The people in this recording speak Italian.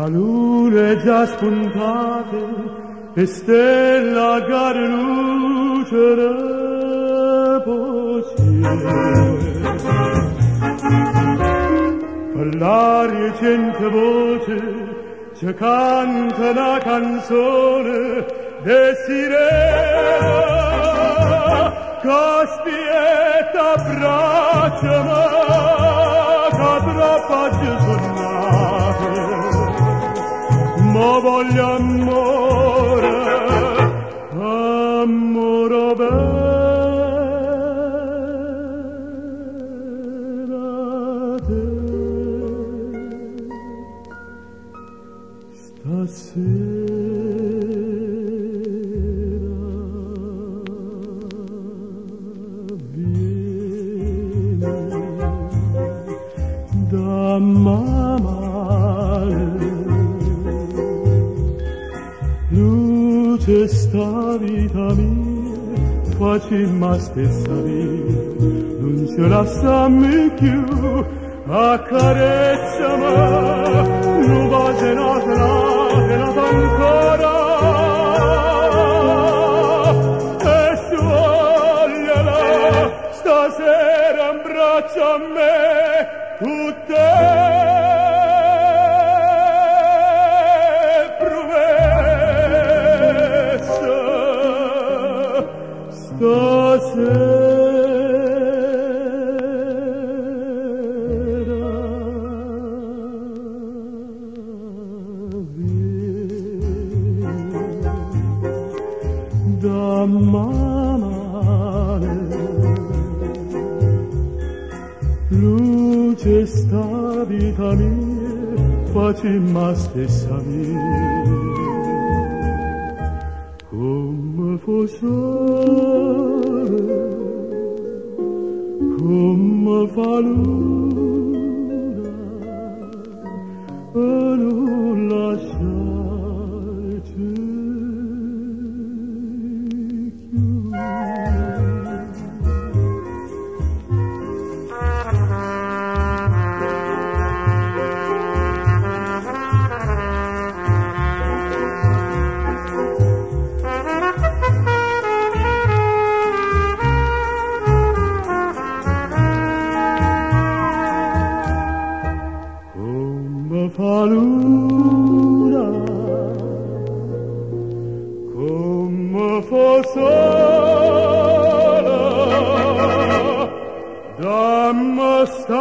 lune già spuntate e stella gare luce per l'aria gente voce ci canta una canzone de sirena che spietta braccia ma che troppo gesonnate ma voglio amore amore bene a te stasera vieni da mamma luce sta vita mia facimma stessa vita non ce la sammi più accarezzami non va tenata ancora e svogliala stasera in braccio a me tutte stasera vieni da mamma luce sta vita mia facimma stessa vita come fosse come fa luna e non lasciarci fa luna come fosse dammi sta